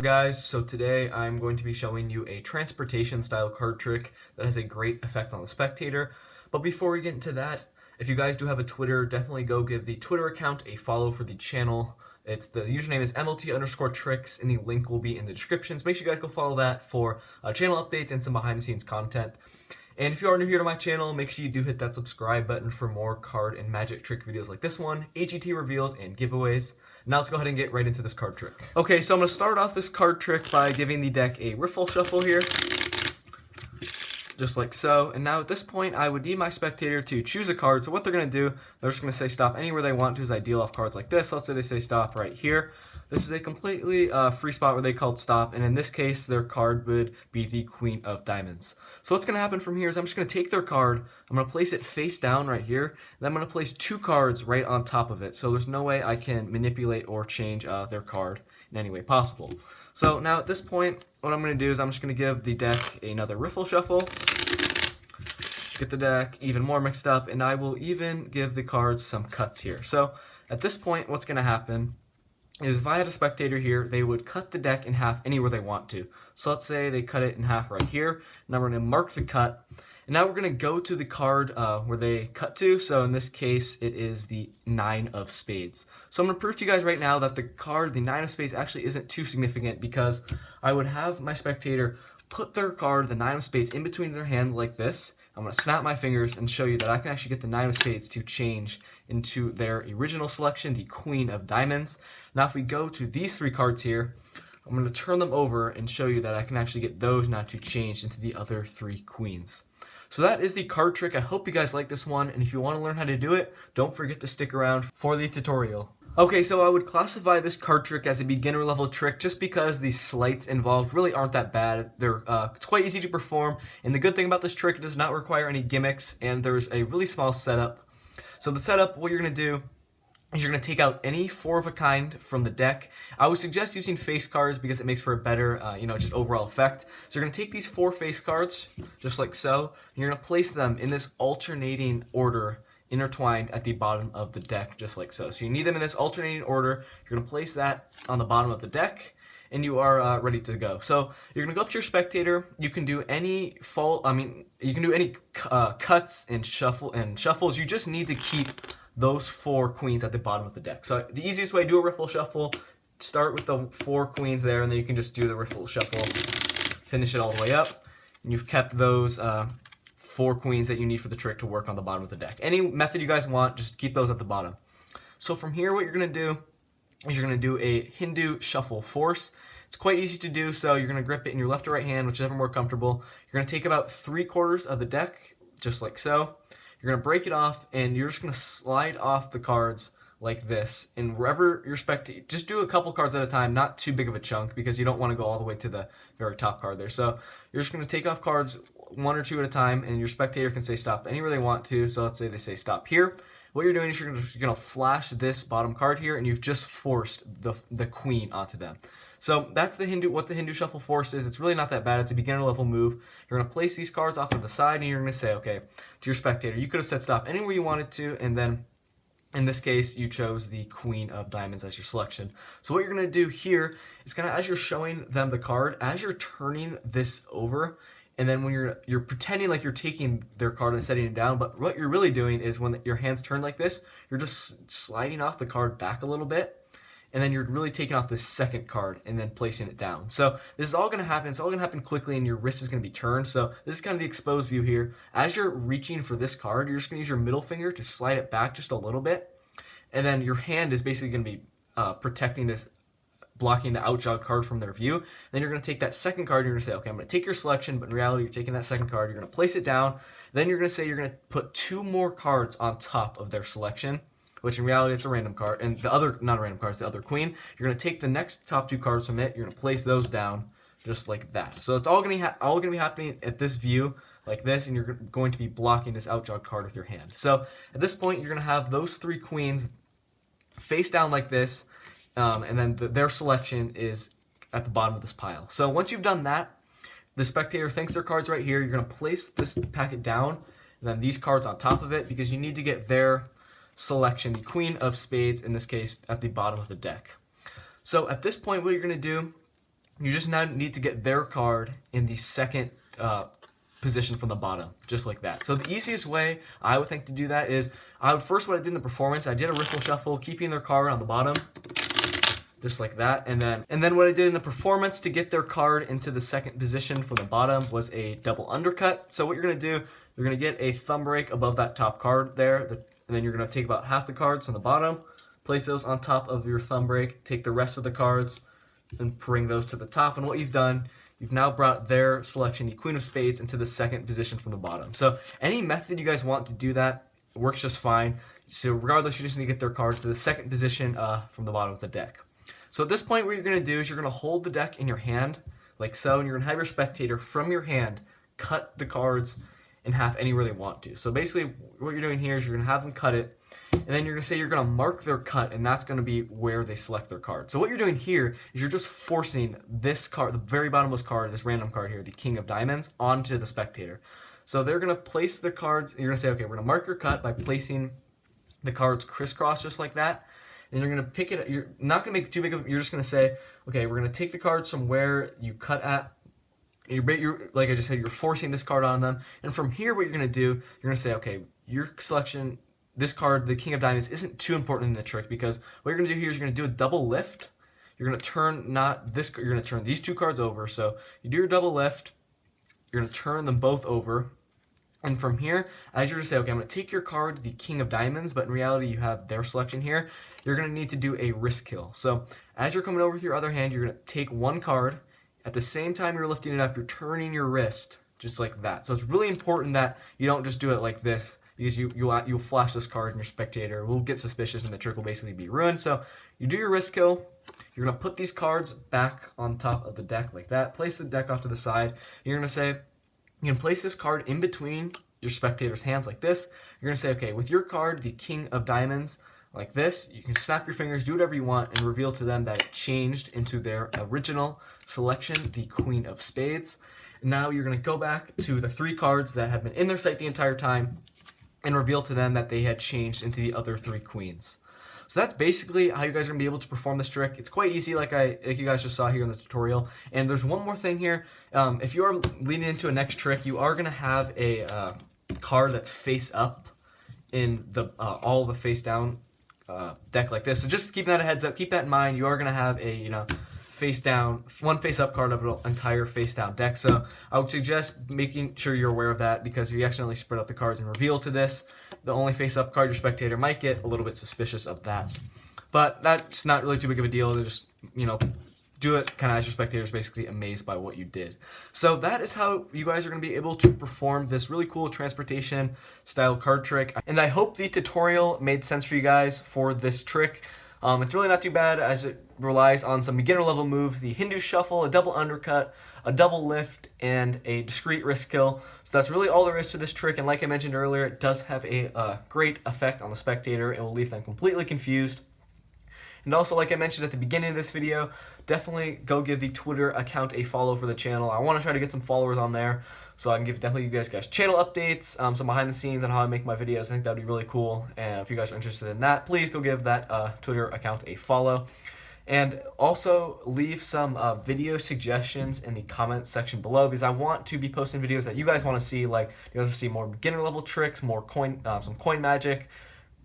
guys? So today I'm going to be showing you a transportation style card trick that has a great effect on the spectator. But before we get into that, if you guys do have a Twitter, definitely go give the Twitter account a follow for the channel. The username is MLT_tricks and the link will be in the description. So make sure you guys go follow that for channel updates and some behind the scenes content. And if you are new here to my channel, make sure you do hit that subscribe button for more card and magic trick videos like this one, AGT reveals, and giveaways. Now let's go ahead and get right into this card trick. Okay, so I'm going to start off this card trick by giving the deck a riffle shuffle here. Just like so. And now at this point, I would need my spectator to choose a card. So what they're going to do, they're just going to say stop anywhere they want to as I deal off cards like this. Let's say they say stop right here. This is a completely free spot where they called stop. And in this case, their card would be the Queen of Diamonds. So what's going to happen from here is I'm just going to take their card. I'm going to place it face down right here. Then I'm going to place two cards right on top of it. So there's no way I can manipulate or change their card in any way possible. So now at this point, what I'm going to do is I'm just going to give the deck another riffle shuffle. Get the deck even more mixed up, and I will even give the cards some cuts here. So at this point, what's going to happen is if I had a spectator here, they would cut the deck in half anywhere they want to. So let's say they cut it in half right here. Now we're going to mark the cut. And now we're going to go to the card where they cut to. So in this case, it is the Nine of Spades. So I'm going to prove to you guys right now that the card, the Nine of Spades, actually isn't too significant because I would have my spectator put their card, the Nine of Spades, in between their hands like this. I'm going to snap my fingers and show you that I can actually get the Nine of Spades to change into their original selection, the Queen of Diamonds. Now if we go to these three cards here, I'm going to turn them over and show you that I can actually get those now to change into the other three queens. So that is the card trick. I hope you guys like this one, and if you want to learn how to do it, don't forget to stick around for the tutorial. Okay, so I would classify this card trick as a beginner level trick just because the sleights involved really aren't that bad. It's quite easy to perform, and the good thing about this trick, it does not require any gimmicks, and there's a really small setup. So the setup, what you're going to do is you're going to take out any four of a kind from the deck. I would suggest using face cards because it makes for a better, just overall effect. So you're going to take these four face cards, just like so, and you're going to place them in this alternating order, intertwined at the bottom of the deck, just like so. So you need them in this alternating order. You're going to place that on the bottom of the deck, and you are ready to go. So you're going to go up to your spectator. You can do any you can do any cuts and shuffles. You just need to keep those four queens at the bottom of the deck. So the easiest way to do a riffle shuffle, start with the four queens there, and then you can just do the riffle shuffle, finish it all the way up, and you've kept those four queens that you need for the trick to work on the bottom of the deck. Any method you guys want, just keep those at the bottom. So from here, what you're going to do is you're going to do a Hindu shuffle force. It's quite easy to do, so you're going to grip it in your left or right hand, whichever more comfortable. You're going to take about 3/4 of the deck, just like so. You're going to break it off, and you're just going to slide off the cards like this. And wherever you're just do a couple cards at a time, not too big of a chunk, because you don't want to go all the way to the very top card there. So you're just going to take off cards one or two at a time, and your spectator can say stop anywhere they want to. So let's say they say stop here. What you're doing is you're going to flash this bottom card here, and you've just forced the queen onto them. So that's what the Hindu shuffle force is. It's really not that bad. It's a beginner level move. You're going to place these cards off to the side, and you're going to say, okay, to your spectator, you could have said stop anywhere you wanted to, and then in this case, you chose the Queen of Diamonds as your selection. So what you're going to do here is kind of, as you're showing them the card, as you're turning this over, and then when you're pretending like you're taking their card and setting it down, but what you're really doing is when your hands turn like this, you're just sliding off the card back a little bit, and then you're really taking off the second card and then placing it down. So this is all going to happen. It's all going to happen quickly, and your wrist is going to be turned. So this is kind of the exposed view here. As you're reaching for this card, you're just going to use your middle finger to slide it back just a little bit, and then your hand is basically going to be protecting this, blocking the outjog card from their view. Then you're going to take that second card, and you're going to say, okay, I'm going to take your selection, but in reality, you're taking that second card, you're going to place it down. Then you're going to say you're going to put two more cards on top of their selection, which in reality, it's a random card. And the other, not a random card, it's the other queen. You're going to take the next top two cards from it, you're going to place those down just like that. So it's all going to be happening at this view, like this, and you're going to be blocking this outjog card with your hand. So at this point, you're going to have those three queens face down like this, and then their selection is at the bottom of this pile. So once you've done that, the spectator thinks their card's right here. You're going to place this packet down, and then these cards on top of it, because you need to get their selection, the Queen of Spades in this case, at the bottom of the deck. So at this point, what you're going to do You just now need to get their card in the second position from the bottom, just like that. So the easiest way I would think to do that is, what I did in the performance, I did a riffle shuffle, keeping their card on the bottom, just like that. And then what I did in the performance to get their card into the second position from the bottom was a double undercut. So what you're going to do, you're going to get a thumb break above that top card there, and then you're going to take about half the cards on the bottom, place those on top of your thumb break, take the rest of the cards, and bring those to the top. And what you've done, you've now brought their selection, the Queen of Spades, into the second position from the bottom. So any method you guys want to do that works just fine. So regardless, you just need to get their cards to the second position from the bottom of the deck. So at this point, what you're going to do is you're going to hold the deck in your hand, like so, and you're going to have your spectator from your hand cut the cards in half anywhere they want to. So basically, what you're doing here is you're going to have them cut it, and then you're going to say you're going to mark their cut, and that's going to be where they select their card. So what you're doing here is you're just forcing this card, the very bottommost card, this random card here, the King of Diamonds, onto the spectator. So they're going to place the cards, and you're going to say, okay, we're going to mark your cut by placing the cards crisscross just like that. And you're going to pick it, you're not going to make it too big of, you're just going to say, okay, we're going to take the cards from where you cut at. You're, like I just said, you're forcing this card on them. And from here, what you're going to do, you're going to say, okay, your selection, this card, the King of Diamonds, isn't too important in the trick, because what you're going to do here is you're going to do a double lift. You're going to turn you're going to turn these two cards over. So you do your double lift, you're going to turn them both over. And from here, as you're going to say, okay, I'm going to take your card, the King of Diamonds, but in reality, you have their selection here. You're going to need to do a wrist kill. So as you're coming over with your other hand, you're going to take one card. At the same time you're lifting it up, you're turning your wrist just like that. So it's really important that you don't just do it like this, because you'll flash this card and your spectator will get suspicious and the trick will basically be ruined. So you do your wrist kill. You're going to put these cards back on top of the deck like that. Place the deck off to the side. You're going to say, you can place this card in between your spectator's hands like this. You're going to say, okay, with your card, the King of Diamonds, like this, you can snap your fingers, do whatever you want, and reveal to them that it changed into their original selection, the Queen of Spades. Now you're going to go back to the three cards that have been in their sight the entire time and reveal to them that they had changed into the other three queens. So that's basically how you guys are going to be able to perform this trick. It's quite easy, like you guys just saw here in the tutorial. And there's one more thing here. If you are leading into a next trick, you are going to have a card that's face up in the all the face down deck like this. So just keep that a heads up. Keep that in mind. You are going to have a face down, one face up card of an entire face down deck. So I would suggest making sure you're aware of that, because if you accidentally spread out the cards and reveal to this the only face up card, your spectator might get a little bit suspicious of that. But that's not really too big of a deal. They just, do it kind of as your spectator is basically amazed by what you did. So that is how you guys are going to be able to perform this really cool transportation style card trick. And I hope the tutorial made sense for you guys for this trick. It's really not too bad, as it relies on some beginner level moves: the Hindu shuffle, a double undercut, a double lift, and a discreet wrist kill. So that's really all there is to this trick, and like I mentioned earlier, it does have a great effect on the spectator. It will leave them completely confused. And also, like I mentioned at the beginning of this video, definitely go give the Twitter account a follow for the channel. I want to try to get some followers on there, so I can definitely give you guys channel updates, some behind the scenes on how I make my videos. I think that would be really cool. And if you guys are interested in that, please go give that Twitter account a follow. And also leave some video suggestions in the comment section below, because I want to be posting videos that you guys want to see. Like, you guys want to see more beginner level tricks, more some coin magic,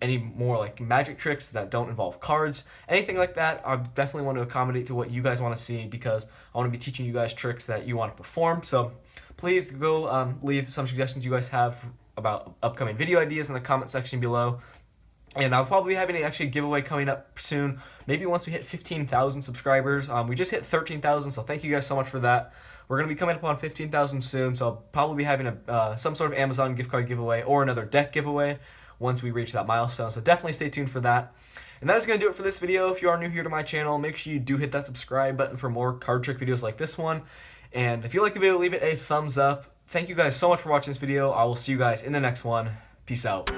any more like magic tricks that don't involve cards, anything like that. I definitely want to accommodate to what you guys want to see, because I want to be teaching you guys tricks that you want to perform. So please go leave some suggestions you guys have about upcoming video ideas in the comment section below. And I'll probably be having a giveaway coming up soon, maybe once we hit 15,000 subscribers. We just hit 13,000, so thank you guys so much for that. We're going to be coming up on 15,000 soon, so I'll probably be having some sort of Amazon gift card giveaway or another deck giveaway once we reach that milestone. So definitely stay tuned for that. And that is going to do it for this video. If you are new here to my channel, make sure you do hit that subscribe button for more card trick videos like this one. And if you like the video, leave it a thumbs up. Thank you guys so much for watching this video. I will see you guys in the next one. Peace out.